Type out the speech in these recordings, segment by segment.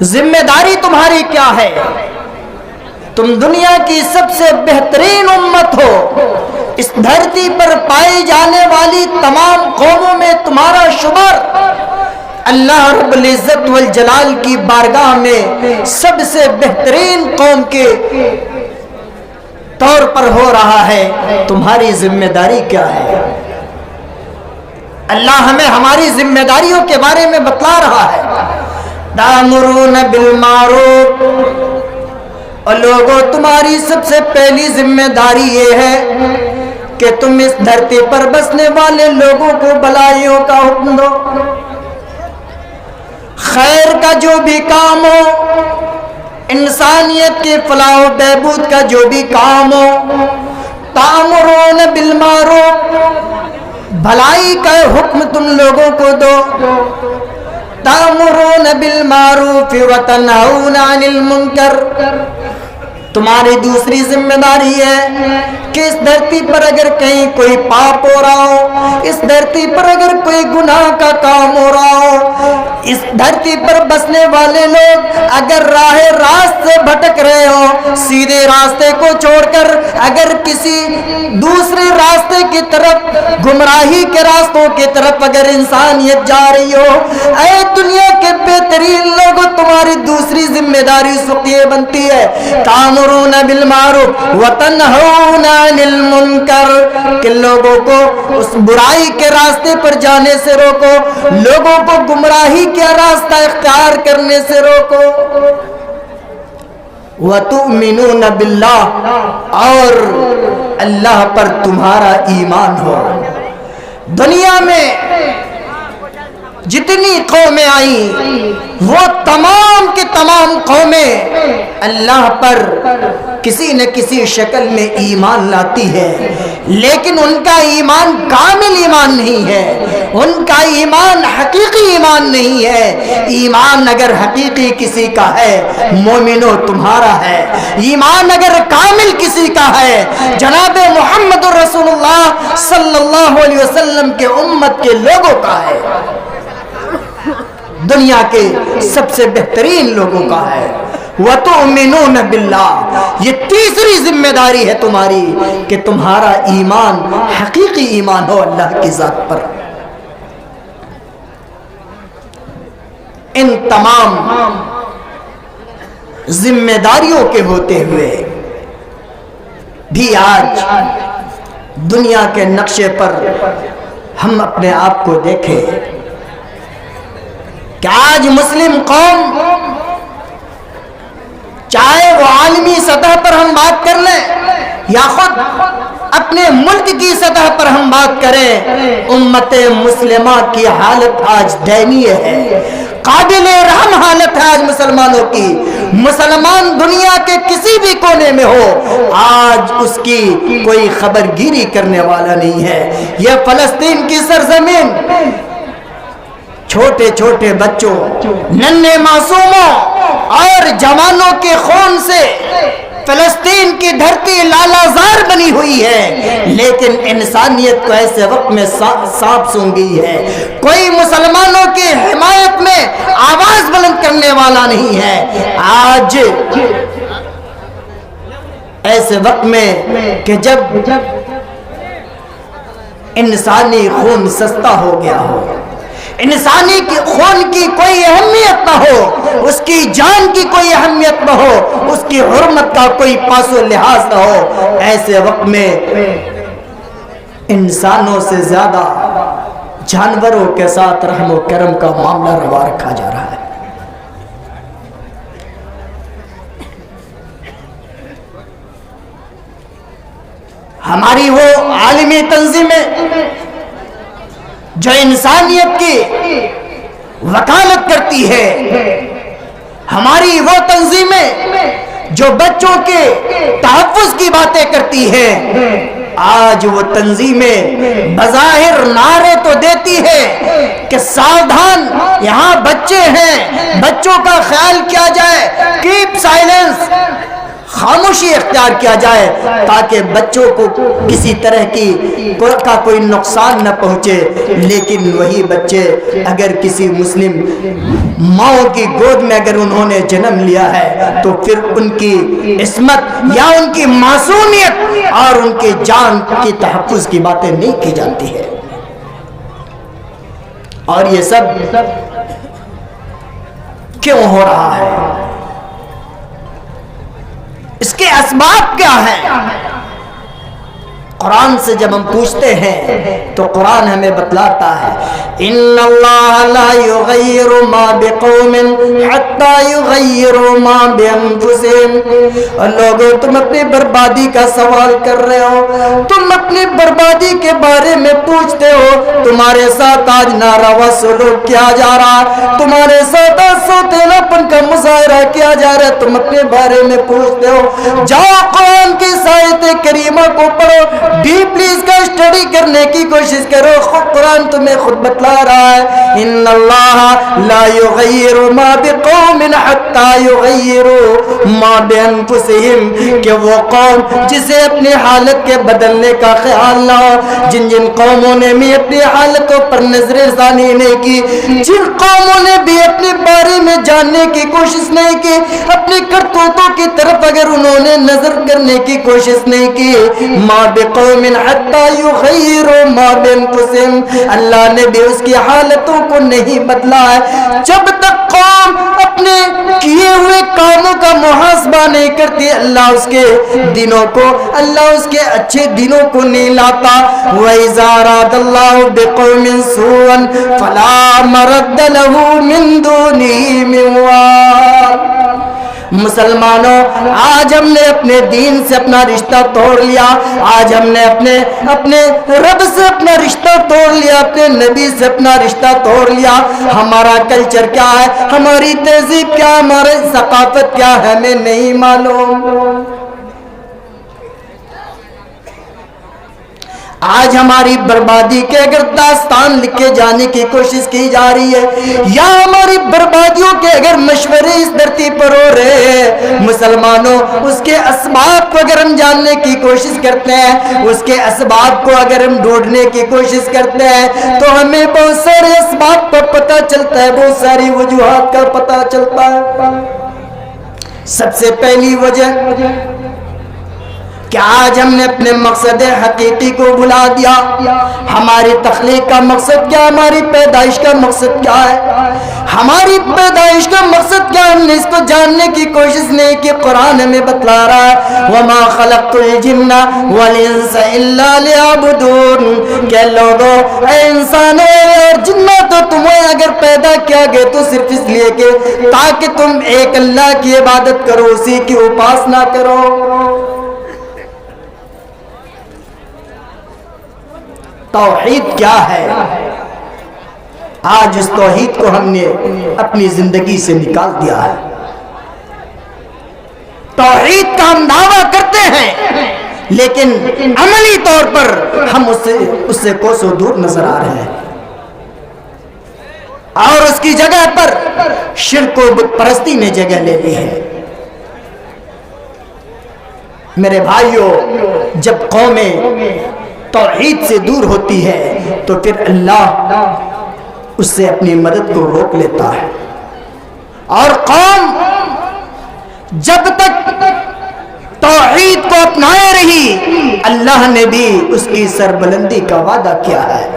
ذمہ داری تمہاری کیا ہے؟ تم دنیا کی سب سے بہترین امت ہو. اس دھرتی پر پائی جانے والی تمام قوموں میں تمہارا شمار اللہ رب العزت والجلال کی بارگاہ میں سب سے بہترین قوم کے طور پر ہو رہا ہے. تمہاری ذمہ داری کیا ہے؟ اللہ ہمیں ہماری ذمہ داریوں کے بارے میں بتلا رہا ہے. تأمرون بالمعروف، اور لوگوں تمہاری سب سے پہلی ذمہ داری یہ ہے کہ تم اس دھرتی پر بسنے والے لوگوں کو بھلائیوں کا حکم دو. خیر کا جو بھی کام ہو، انسانیت کے فلاح و بہبود کا جو بھی کام ہو، تأمرون بالمعروف، بھلائی کا حکم تم لوگوں کو دو. تأمرون بالمعروف وتنہون عن المنکر، تمہاری دوسری ذمہ داری ہے کہ اس دھرتی پر اگر کہیں کوئی پاپ ہو رہا ہو، اس دھرتی پر اگر کوئی گناہ کا کام ہو رہا ہو، اس دھرتی پر بسنے والے لوگ اگر راہ راست سے بھٹک رہے ہو، سیدھے راستے کو چھوڑ کر اگر کسی دوسرے راستے کی طرف، گمراہی کے راستوں کی طرف اگر انسانیت جا رہی ہو، اے دنیا کے بہترین لوگوں، تمہاری دوسری ذمہ داری اس وقت یہ بنتی ہے تأمرون بالمعروف وتنہون عن المنکر، کہ لوگوں کو اس برائی کے راستے پر جانے سے روکو، لوگوں کو گمراہی کا راستہ اختیار کرنے سے روکو. وتؤمنون باللہ، اور اللہ پر تمہارا ایمان ہو. دنیا میں جتنی قومیں آئیں وہ تمام کی تمام قومیں اللہ پر کسی نہ کسی شکل میں ایمان لاتی ہے، لیکن ان کا ایمان کامل ایمان نہیں ہے، ان کا ایمان حقیقی ایمان نہیں ہے. ایمان اگر حقیقی کسی کا ہے، مومنو تمہارا ہے. ایمان اگر کامل کسی کا ہے، جناب محمد رسول اللہ صلی اللہ علیہ وسلم کے امت کے لوگوں کا ہے، دنیا کے سب سے بہترین لوگوں کا ہے. وَتُؤْمِنُونَ بِاللَّهِ، یہ تیسری ذمہ داری ہے تمہاری کہ تمہارا ایمان حقیقی ایمان ہو اللہ کی ذات پر. ان تمام ذمہ داریوں کے ہوتے ہوئے بھی آج دنیا کے نقشے پر ہم اپنے آپ کو دیکھیں کہ آج مسلم قوم، چاہے وہ عالمی سطح پر ہم بات کر لیں یا خود اپنے ملک کی سطح پر ہم بات کریں، امت مسلمہ کی حالت آج دینی ہے، قابل رحم حالت ہے آج مسلمانوں کی. مسلمان دنیا کے کسی بھی کونے میں ہو، آج اس کی کوئی خبر گیری کرنے والا نہیں ہے. یہ فلسطین کی سرزمین چھوٹے چھوٹے بچوں، ننھے معصوموں اور جوانوں کے خون سے فلسطین کی دھرتی لالازار بنی ہوئی ہے، لیکن انسانیت کو ایسے وقت میں سانپ سونگ گئی ہے. کوئی مسلمانوں کی حمایت میں آواز بلند کرنے والا نہیں ہے. آج ایسے وقت میں کہ جب انسانی خون سستا ہو گیا ہو، انسانی خون کی کوئی اہمیت نہ ہو، اس کی جان کی کوئی اہمیت نہ ہو، اس کی حرمت کا کوئی پاس و لحاظ نہ ہو، ایسے وقت میں انسانوں سے زیادہ جانوروں کے ساتھ رحم و کرم کا معاملہ روا رکھا جا رہا ہے. ہماری وہ عالمی تنظیمیں جو انسانیت کی وکالت کرتی ہے، ہماری وہ تنظیمیں جو بچوں کے تحفظ کی باتیں کرتی ہے، آج وہ تنظیمیں بظاہر نعرے تو دیتی ہے کہ ساودھان، یہاں بچے ہیں، بچوں کا خیال کیا جائے، کیپ سائلنس، خاموشی اختیار کیا جائے تاکہ بچوں کو کسی طرح کی کوئی نقصان نہ پہنچے. لیکن وہی بچے اگر کسی مسلم ماں کی گود میں اگر انہوں نے جنم لیا ہے تو پھر ان کی عصمت یا ان کی معصومیت اور ان کی جان کی تحفظ کی باتیں نہیں کی جاتی ہے. اور یہ سب کیوں ہو رہا ہے؟ اس کے اسباب کیا ہیں؟ قرآن سے جب ہم پوچھتے ہیں تو قرآن ہمیں بتلاتا ہے ان اللہ لا یغیر ما بقوم حتی یغیروا ما بانفسہم. اور لوگوں تم اپنی بربادی کا سوال کر رہے ہو, تم اپنی بربادی کے بارے میں پوچھتے ہو, تمہارے ساتھ آج ناروا سلوک کیا جا رہا ہے, تمہارے ساتھ سوتیلا پن کا مظاہرہ کیا جا رہا ہے, تم اپنے بارے میں پوچھتے ہو. جاؤ قرآن کی آیت کریمہ کو پڑھو, ڈیپلی اس کا اسٹڈی کرنے کی کوشش کرو. خود قرآن تمہیں خود بتلا رہا ہے ان اللہ لا یغیر ما بقوم حتی یغیروا ما بانفسہم, کہ وہ قوم جسے اپنی حالت کے بدلنے کا خیال نہ ہو, جن قوموں نے بھی اپنی حالتوں پر نظر ثانی نہیں کی, جن قوموں نے بھی اپنے بارے میں جاننے کی کوشش نہیں کی, اپنی کرتوتوں کی طرف اگر انہوں نے نظر کرنے کی کوشش نہیں کی, ما بقوم حتی یغیروا ما بانفسہم, اللہ نے بھی اس کی حالتوں کو نہیں بدلا ہے. جب تک قوم اپنے کیے ہوئے کاموں کا محاسبہ نہیں کرتی, اللہ اس کے دنوں کو, اللہ اس کے اچھے دنوں کو نہیں لاتا. وَإِذَا أَرَادَ اللَّهُ بِقَوْمٍ سُوءًا فَلَا مَرَدَّ لَهُ مِن دُونِهِ مِن وَالٍ. مسلمانوں, آج ہم نے اپنے دین سے اپنا رشتہ توڑ لیا, آج ہم نے اپنے رب سے اپنا رشتہ توڑ لیا, اپنے نبی سے اپنا رشتہ توڑ لیا. ہمارا کلچر کیا ہے, ہماری تہذیب کیا, ہماری ثقافت کیا ہے, ہمیں نہیں معلوم. آج ہماری بربادی کے اگر داستان لکھے جانے کی کوشش کی جا رہی ہے, یا ہماری بربادیوں کے اگر مشورے اس دھرتی پر ہو رہے ہیں, مسلمانوں اس کے اسباب کو اگر ہم جاننے کی کوشش کرتے ہیں, اس کے اسباب کو اگر ہم ڈھونڈنے کی کوشش کرتے ہیں, تو ہمیں بہت سارے اسباب کا پتہ چلتا ہے, بہت ساری وجوہات کا پتہ چلتا ہے. سب سے پہلی وجہ کہ آج ہم نے اپنے مقصد حقیقی کو بھلا دیا. ہماری تخلیق کا مقصد کیا, ہماری پیدائش کا مقصد کیا ہے, ہماری پیدائش کا مقصد کیا, ہم نے اس کو جاننے کی کوشش نہیں کی. قرآن ہمیں بتلا رہا ہے وَمَا خَلَقْتُ الْجِنَّ وَالْإِنسَ إِلَّا لِيَعْبُدُونَ, کہ لوگوں, اے انسانوں اور جناتوں, تمہیں اگر پیدا کیا گیا تو صرف اس لیے کہ تاکہ تم ایک اللہ کی عبادت کرو, اسی کی اپاسنا کرو. توحید کیا ہے؟ آج اس توحید کو ہم نے اپنی زندگی سے نکال دیا ہے. توحید کا ہم دعویٰ کرتے ہیں, لیکن عملی طور پر ہم اس سے کوسوں دور نظر آ رہے ہیں, اور اس کی جگہ پر شرک و بت پرستی نے جگہ لے لی ہے. میرے بھائیوں, جب قومیں توحید سے دور ہوتی ہے تو پھر اللہ اس سے اپنی مدد کو روک لیتا ہے, اور قوم جب تک توحید کو اپنائے رہی, اللہ نے بھی اس کی سربلندی کا وعدہ کیا ہے.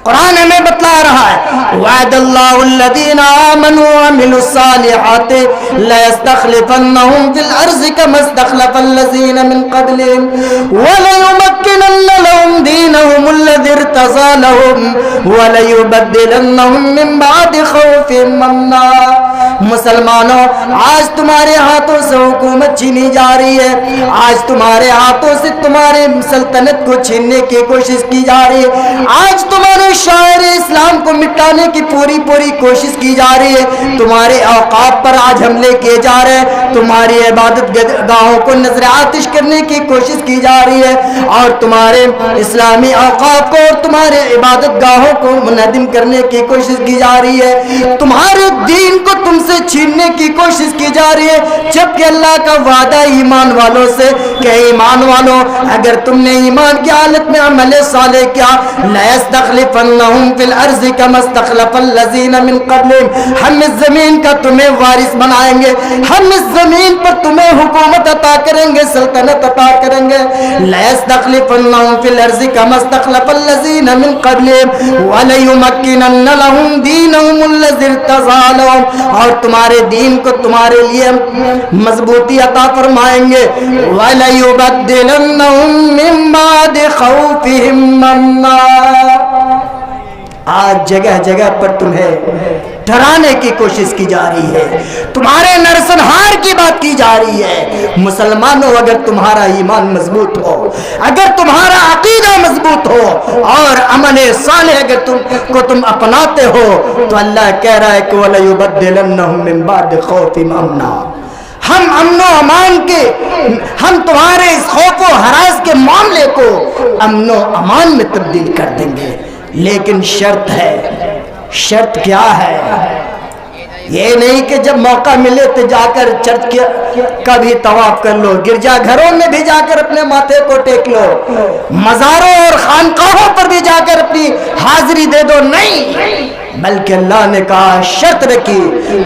قرآن ہمیں بتلا رہا ہے وعد اللہ الذین آمنوا وعملوا الصالحات ليستخلفنهم في الارض كما استخلف الذین من قبلهم وليمكنن لهم دینهم الذی ارتضى لهم وليبدلنهم من بعد خوفهم امنا. مسلمانوں, آج تمہارے ہاتھوں سے حکومت چھینی جا رہی ہے, آج تمہارے ہاتھوں سے تمہارے سلطنت کو چھیننے کی کوشش کی جا رہی ہے, آج تمہارے شاعر اسلام کو مٹانے کی پوری کوشش کی جا رہی ہے، تمہارے اوقاف پر آج حملے کیے جا رہے ہیں، تمہاری عبادت گاہوں کو نظر آتش کرنے کی کوشش کی جا رہی ہے، اور تمہارے اسلامی اوقاف کو اور تمہارے عبادت گاہوں کو منہدم کرنے کی کوشش کی جا رہی ہے، تمہارے دین کو تم سے چھیننے کی کوشش کی جا رہی ہے، جبکہ اللہ کا وعدہ ایمان والوں سے کہ ایمان والوں اگر تم نے ایمان کی حالت میں عمل صالح کیا، لَيَسْتَخْلِفَنَّهُمْ فِي الْأَرْضِ كَمَا اسْتَخْلَفَ الَّذِينَ مِنْ قَبْلِهِمْ، ہم اس زمین کا تمہیں وارث بنائیں گے، ہم اس زمین پر تمہیں حکومت عطا کریں گے، سلطنت عطا کریں گے، لَيَسْتَخْلِفَنَّهُمْ فِي الْأَرْضِ كَمَا اسْتَخْلَفَ الَّذِينَ مِنْ قَبْلِهِمْ وَلَيُمَكِّنَنَّ لَهُمْ دِينَهُمُ الَّذِي ارْتَضَىٰ لَهُمْ، اور تمہارے دین کو تمہارے لیے مضبوطی عطا فرمائیں گے، وَلَيُبَدِّلَنَّهُمْ مِنْ بَعْدِ خَوْفِهِمْ أَمْنًا، آج جگہ جگہ پر تمہیں ڈرانے کی کوشش کی جا رہی ہے، تمہارے نرسنہار کی بات کی جا رہی ہے۔ مسلمانوں اگر تمہارا ایمان مضبوط ہو، اگر تمہارا عقیدہ مضبوط ہو اور عمل صالح اگر تم اپناتے ہو تو اللہ کہہ رہا ہے کہ وَلَيُبَدِّلَنَّهُم مِّن بَعْدِ خَوْفِهِمْ أَمْنًا، ہم امن و امان کے، ہم تمہارے اس خوف و ہراس کے معاملے کو امن و امان میں تبدیل کر دیں گے، لیکن شرط ہے۔ شرط کیا ہے؟ یہ نہیں کہ جب موقع ملے تو جا کر چرچ کا بھی طواف کر لو، گرجا گھروں میں بھی جا کر اپنے ماتھے کو ٹیک لو، مزاروں اور خانقاہوں پر بھی جا کر اپنی حاضری دے دو، نہیں، بلکہ اللہ نے کہا، شرط رکھی،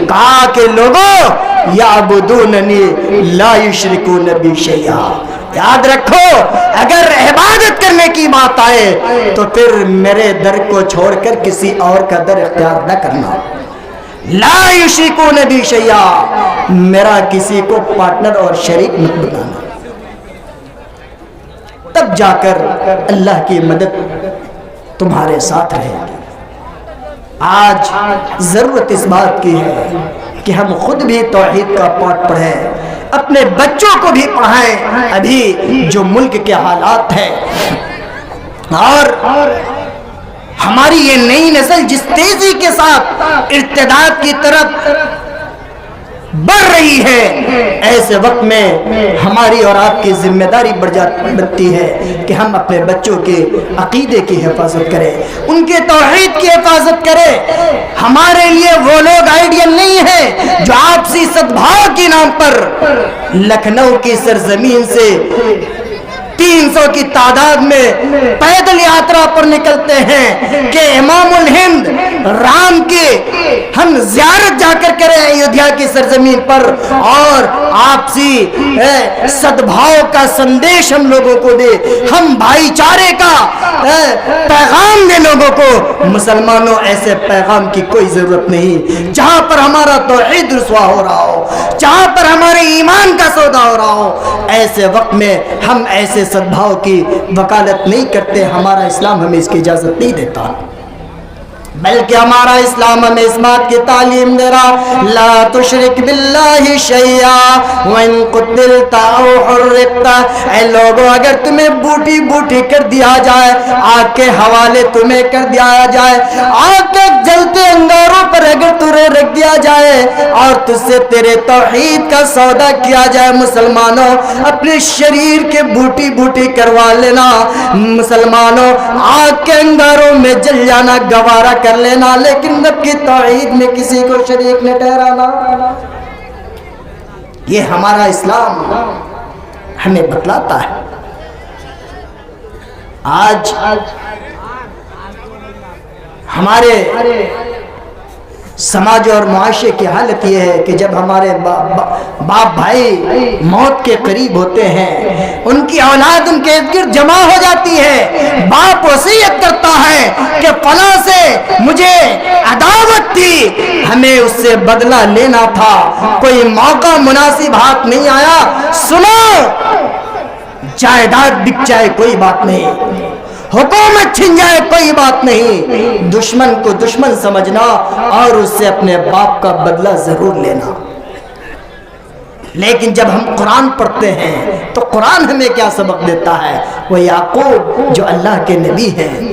کہا کہ لوگوں یعبدوننی لا یشرکون بی شیئا، یاد رکھو اگر عبادت کرنے کی بات آئے تو پھر میرے در کو چھوڑ کر کسی اور کا در اختیار نہ کرنا، لا یشرکون بی شیئا، میرا کسی کو پارٹنر اور شریک مت بنانا، تب جا کر اللہ کی مدد تمہارے ساتھ رہے گی۔ آج ضرورت اس بات کی ہے کہ ہم خود بھی توحید کا پاٹ پڑھیں، اپنے بچوں کو بھی پڑھائیں، ابھی جو ملک کے حالات ہیں اور ہماری یہ نئی نسل جس تیزی کے ساتھ ارتداد کی طرف بڑھ رہی ہے، ایسے وقت میں ہماری اور آپ کی ذمہ داری بنتی ہے کہ ہم اپنے بچوں کے عقیدے کی حفاظت کریں، ان کے توحید کی حفاظت کریں۔ ہمارے لیے وہ لوگ آئیڈیل نہیں ہیں جو آپسی صدبھاؤ کے نام پر لکھنؤ کی سرزمین سے 300 کی تعداد میں پیدل یاترا پر نکلتے ہیں کہ امام الہند رام کی ہم زیارت جا کر کریں ایودھیا کی سرزمین پر، اور آپسی صدبھاؤ کا سندیش ہم لوگوں کو دے، ہم بھائی چارے کا پیغام دے لوگوں کو۔ مسلمانوں ایسے پیغام کی کوئی ضرورت نہیں، جہاں پر ہمارا توحید رسوا ہو رہا ہو، جہاں پر ہمارے ایمان کا سودا ہو رہا ہو، ایسے وقت میں ہم ایسے صدبھاؤ کی وکالت نہیں کرتے، ہمارا اسلام ہمیں اس کی اجازت نہیں دیتا، بلکہ ہمارا اسلام ہمیں اس بات کی تعلیم دے رہا، لا تشرک باللہ شیئا وَإِن قُتِلْتَ أَوْ حُرِّقْتَ، اے لوگوں اگر تمہیں بوٹی بوٹی کر دیا جائے، آگ کے حوالے تمہیں کر دیا جائے، آگ کے جلتے انگاروں پر اگر تمہیں رکھ دیا جائے اور تجھ سے تیرے توحید کا سودا کیا جائے، مسلمانوں اپنے شریر کے بوٹی بوٹی کروا لینا، مسلمانوں آگ کے انگاروں میں جل جانا گوارا کر لینا، لیکن رب کی توحید میں کسی کو شریک نہ ٹھہرانا۔ یہ ہمارا اسلام ہمیں بتلاتا ہے۔ آج ہمارے سماج اور معاشرے کی حالت یہ ہے کہ جب ہمارے باپ بھائی موت کے قریب ہوتے ہیں، ان کی اولاد ان کے ارد گرد جمع ہو جاتی ہے، باپ وصیت کرتا ہے کہ فلاں سے مجھے عداوت تھی، ہمیں اس سے بدلہ لینا تھا، کوئی موقع مناسب ہاتھ نہیں آیا، سنو جائیداد بک جائے کوئی بات نہیں، حکومت چھن جائے کوئی بات نہیں، دشمن کو دشمن سمجھنا اور اس سے اپنے باپ کا بدلہ ضرور لینا۔ لیکن جب ہم قرآن پڑھتے ہیں تو قرآن ہمیں کیا سبق دیتا ہے؟ وہ یعقوب جو اللہ کے نبی ہیں،